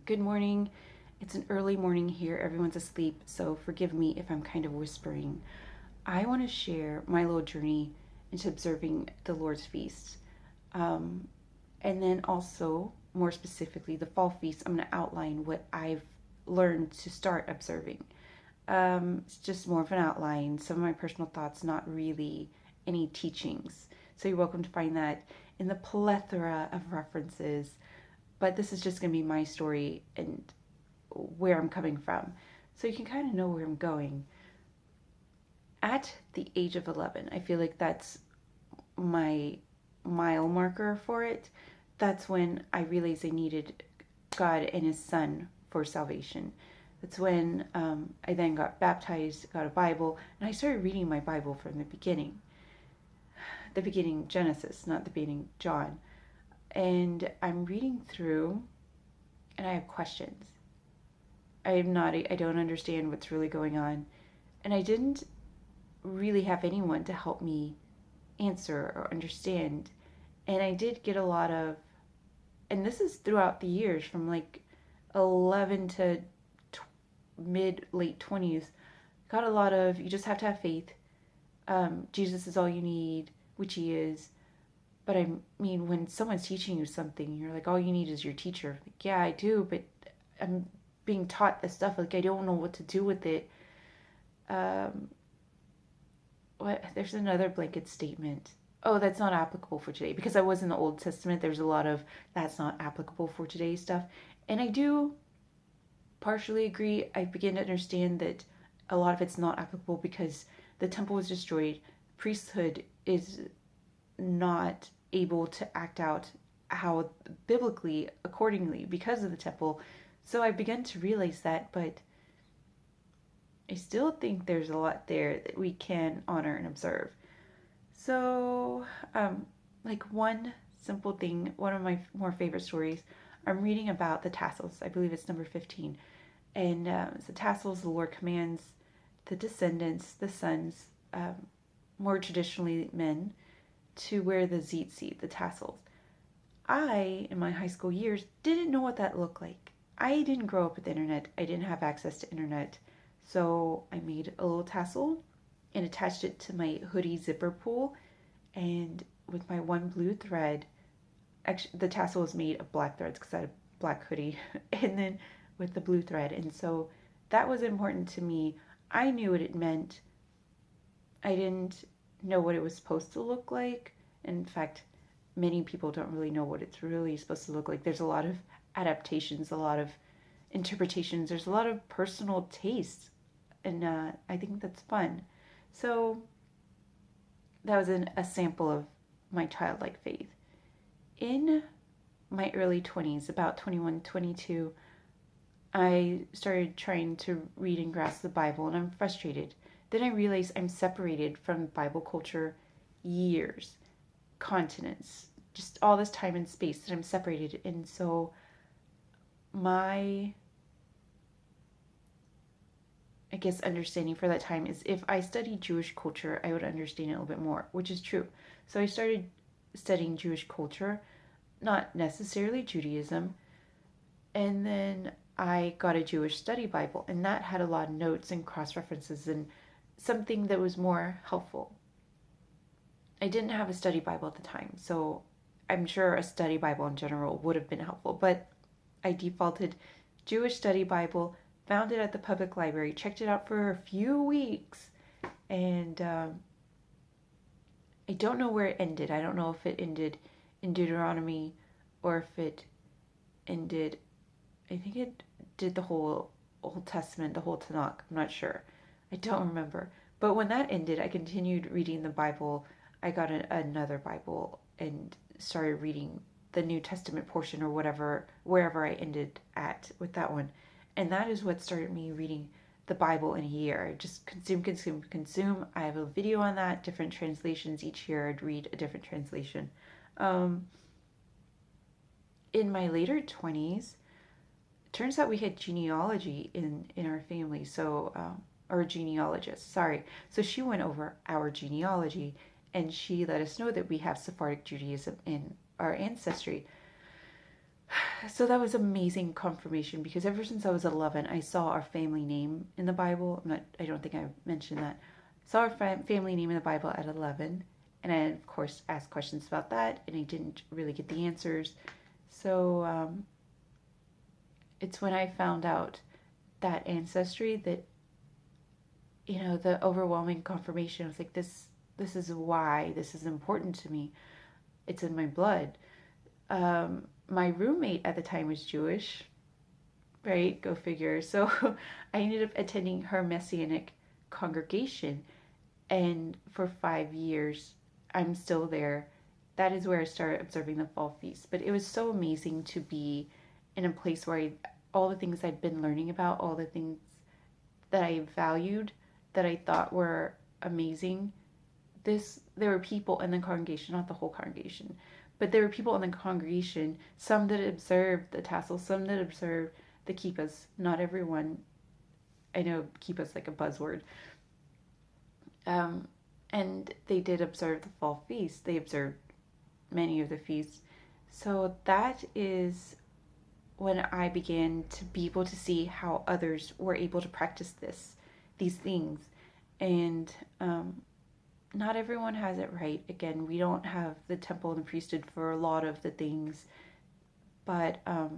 Good morning. It's an early morning here. Everyone's asleep, so forgive me if I'm kind of whispering. I want to share my little journey into observing the Lord's feasts. Um, and then also, more specifically, the fall feast. I'm going to outline what I've learned to start observing. It's just more of an outline, some of my personal thoughts, not really any teachings. So you're welcome to find that in the plethora of references, but this is just going to be my story and where I'm coming from. So you can kind of know where I'm going. At the age of 11, I feel like that's my mile marker for it. That's when I realized I needed God and His Son for salvation. That's when I then got baptized, got a Bible, and I started reading my Bible from the beginning. The beginning Genesis, not the beginning John. And I'm reading through, and I have questions. I don't understand what's really going on. And I didn't really have anyone to help me answer or understand. And I did get a lot of, and this is throughout the years from like 11 to late 20s, got a lot of, you just have to have faith. Jesus is all you need, which He is. But I mean, when someone's teaching you something, you're like, all you need is your teacher. Like, yeah, I do, but I'm being taught this stuff. Like, I don't know what to do with it. There's another blanket statement. Oh, that's not applicable for today. Because I was in the Old Testament, there's a lot of that's not applicable for today's stuff. And I do partially agree. I begin to understand that a lot of it's not applicable because the temple was destroyed. Priesthood is not able to act out how biblically accordingly because of the temple. So I began to realize that, but I still think there's a lot there that we can honor and observe. So, like one simple thing, one of my more favorite stories, I'm reading about the tassels. I believe it's number 15. And the tassels, the Lord commands the descendants, the sons, more traditionally men, to wear the tzitzit, the tassels. I, in my high school years, didn't know what that looked like. I didn't grow up with the internet. I didn't have access to internet. So I made a little tassel and attached it to my hoodie zipper pull. And with my one blue thread, actually the tassel was made of black threads because I had a black hoodie. And then with the blue thread. And so that was important to me. I knew what it meant. I didn't know what it was supposed to look like. In fact, many people don't really know what it's really supposed to look like. There's a lot of adaptations, a lot of interpretations. There's a lot of personal taste, and I think that's fun. So that was a sample of my childlike faith. In my early 20s, about 21, 22, I started trying to read and grasp the Bible, and I'm frustrated. Then I realized I'm separated from Bible culture years, continents, just all this time and space that I'm separated. And so my, I guess, understanding for that time is if I studied Jewish culture, I would understand it a little bit more, which is true. So I started studying Jewish culture, not necessarily Judaism. And then I got a Jewish study Bible, and that had a lot of notes and cross references and something that was more helpful. I didn't have a study Bible at the time, so I'm sure a study Bible in general would have been helpful, but I defaulted Jewish study Bible, found it at the public library, checked it out for a few weeks, and I don't know where it ended. I don't know if it ended in Deuteronomy or if it ended, I think it did the whole Old Testament, the whole Tanakh. I'm not sure. I don't remember. But when that ended, I continued reading the Bible. I got another Bible and started reading the New Testament portion or whatever, wherever I ended at with that one. And that is what started me reading the Bible in a year. I just consume. I have a video on that, different translations. Each year I'd read a different translation. In my later 20s, it turns out we had genealogy in our family. So, or genealogist, sorry. So she went over our genealogy and she let us know that we have Sephardic Judaism in our ancestry. So that was amazing confirmation because ever since I was 11, I saw our family name in the Bible. I don't think I mentioned that. Saw our family name in the Bible at 11, and I, of course, asked questions about that, and I didn't really get the answers. So it's when I found out that ancestry that, the overwhelming confirmation. I was like, this is why this is important to me. It's in my blood. My roommate at the time was Jewish, right? Go figure. So I ended up attending her Messianic congregation, and for 5 years, I'm still there. That is where I started observing the fall feast. But it was so amazing to be in a place where all the things I'd been learning about, all the things that I valued, that I thought were amazing. There were people in the congregation, not the whole congregation, but there were people in the congregation, some that observed the tassels, some that observed the kippas. Not everyone. I know kippa's like a buzzword. And they did observe the fall feast. They observed many of the feasts. So that is when I began to be able to see how others were able to practice these things. And not everyone has it right. Again, we don't have the temple and the priesthood for a lot of the things, but I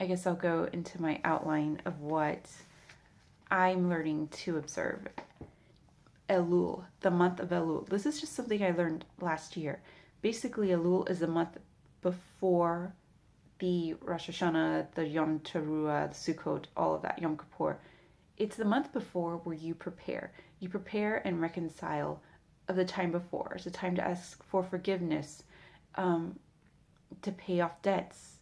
guess I'll go into my outline of what I'm learning to observe. Elul, the month of Elul. This is just something I learned last year. Basically, Elul is the month before the Rosh Hashanah, the Yom Teruah, the Sukkot, all of that, Yom Kippur. It's the month before where you prepare. You prepare and reconcile of the time before. It's a time to ask for forgiveness, to pay off debts.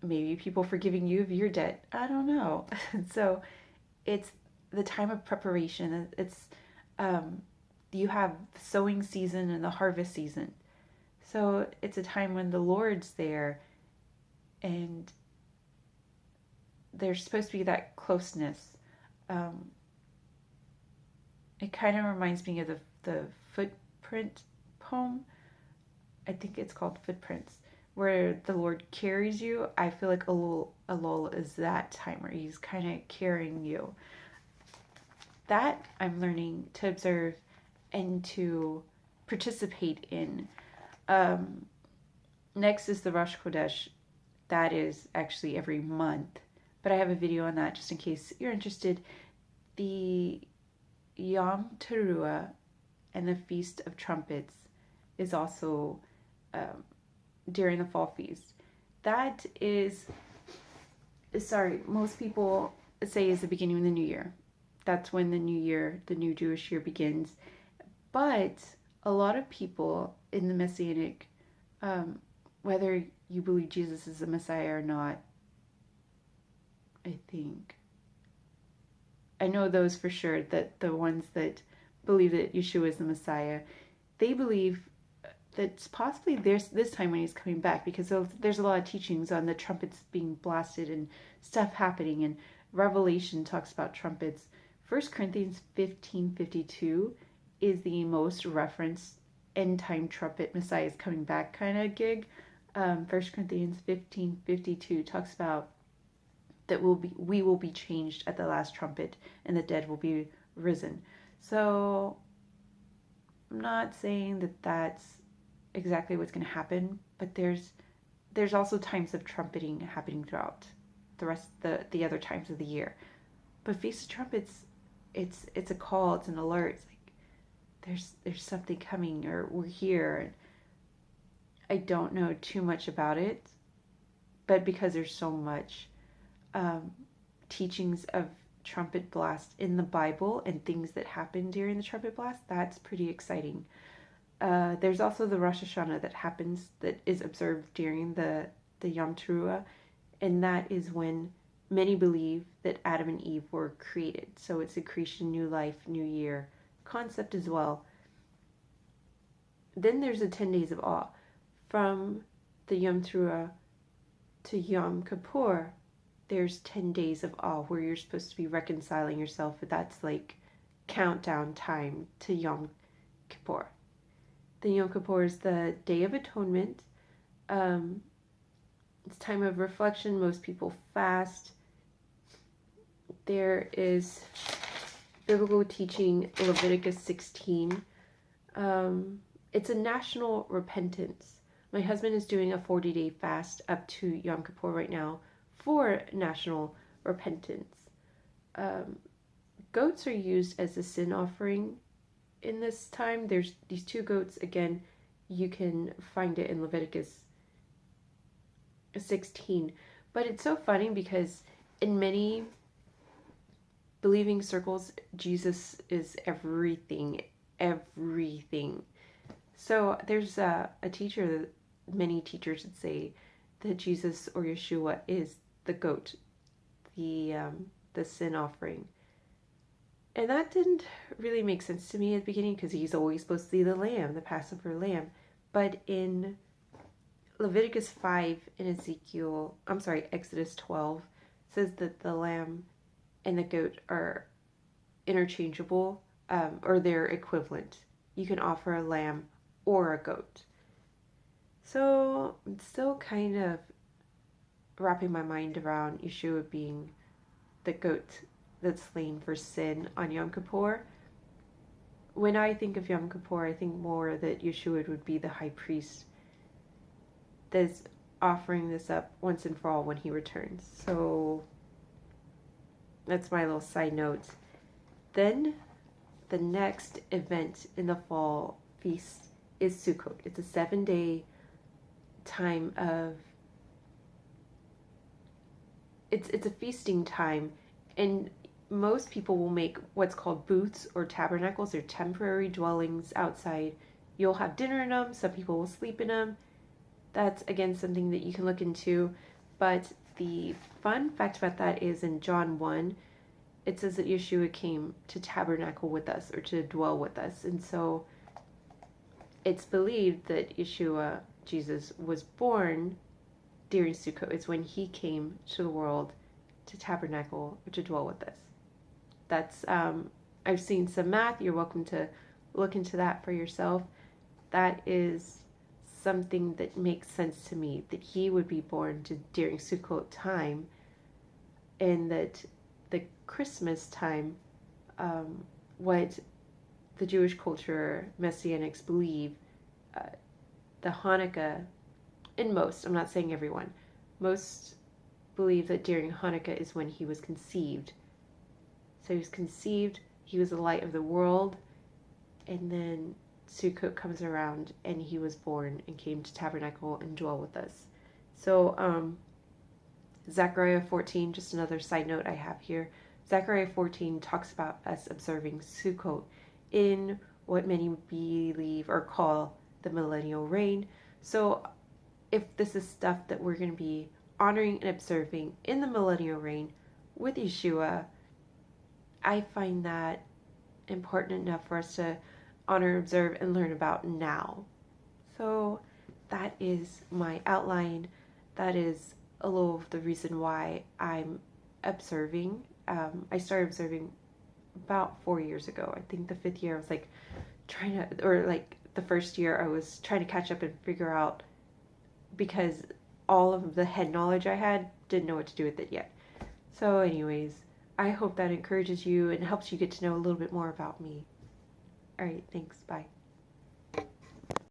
Maybe people forgiving you of your debt. I don't know. So it's the time of preparation. It's you have sowing season and the harvest season. So it's a time when the Lord's there, and there's supposed to be that closeness. It kind of reminds me of the footprint poem. I think it's called Footprints, where the Lord carries you. I feel like Elul is that time where He's kind of carrying you. That I'm learning to observe and to participate in. Next is the Rosh Chodesh. That is actually every month, but I have a video on that just in case you're interested. The Yom Teruah and the Feast of Trumpets is also during the fall feast. That is, most people say is the beginning of the new year. That's when the new year, the new Jewish year begins. But a lot of people in the Messianic, whether you believe Jesus is the Messiah or not, I know those for sure, that the ones that believe that Yeshua is the Messiah, they believe that possibly there's this time when He's coming back, because there's a lot of teachings on the trumpets being blasted and stuff happening, and Revelation talks about trumpets. 1 Corinthians 15:52 is the most referenced end time trumpet Messiah is coming back kind of gig. 1 Corinthians 15:52 talks about that we will be changed at the last trumpet, and the dead will be risen. So I'm not saying that that's exactly what's going to happen, but there's also times of trumpeting happening throughout the other times of the year. But Feast of Trumpets, it's a call, it's an alert. It's like there's something coming, or we're here. I don't know too much about it, but because there's so much teachings of trumpet blast in the Bible and things that happen during the trumpet blast, that's pretty exciting. There's also the Rosh Hashanah that is observed during the Yom Teruah, and that is when many believe that Adam and Eve were created. So it's a creation, new life, new year concept as well. Then there's the 10 days of awe. From the Yom Teruah to Yom Kippur, there's 10 days of awe where you're supposed to be reconciling yourself. That's like countdown time to Yom Kippur. The Yom Kippur is the Day of Atonement. It's time of reflection. Most people fast. There is biblical teaching, Leviticus 16. It's a national repentance. My husband is doing a 40-day fast up to Yom Kippur right now for national repentance. Goats are used as a sin offering in this time. There's these two goats. Again, you can find it in Leviticus 16. But it's so funny because in many believing circles, Jesus is everything, everything. So there's a teacher that many teachers would say that Jesus or Yeshua is the goat, the sin offering. And that didn't really make sense to me at the beginning because he's always supposed to be the lamb, the Passover lamb. But in Leviticus 5 and Exodus 12 says that the lamb and the goat are interchangeable, or they're equivalent. You can offer a lamb or a goat. So I'm still kind of wrapping my mind around Yeshua being the goat that's slain for sin on Yom Kippur. When I think of Yom Kippur, I think more that Yeshua would be the high priest that's offering this up once and for all when he returns. So that's my little side note. Then the next event in the fall feast is Sukkot. It's a 7-day time of it's a feasting time, and most people will make what's called booths or tabernacles. They're temporary dwellings outside. You'll have dinner in them. Some people will sleep in them. That's again something that you can look into. But the fun fact about that is in John 1, it says that Yeshua came to tabernacle with us or to dwell with us. And so it's believed that Yeshua, Jesus, was born during Sukkot. It's when he came to the world to tabernacle or to dwell with us. That's, I've seen some math. You're welcome to look into that for yourself. That is something that makes sense to me, that he would be born during Sukkot time, and that the Christmas time, what the Jewish culture, Messianics believe, the Hanukkah, and most, I'm not saying everyone, most believe that during Hanukkah is when he was conceived. So he was conceived, he was the light of the world, and then Sukkot comes around and he was born and came to tabernacle and dwell with us. So Zachariah 14, just another side note I have here. Zachariah 14 talks about us observing Sukkot in what many believe or call the millennial reign. So if this is stuff that we're going to be honoring and observing in the millennial reign with Yeshua, I find that important enough for us to honor, observe, and learn about now. So that is my outline. That is a little of the reason why I'm observing. I started observing about 4 years ago. I think the 5th year I was like trying to, or like the first year I was trying to catch up and figure out, because all of the head knowledge I had, didn't know what to do with it yet. So anyways, I hope that encourages you and helps you get to know a little bit more about me. All right, thanks. Bye.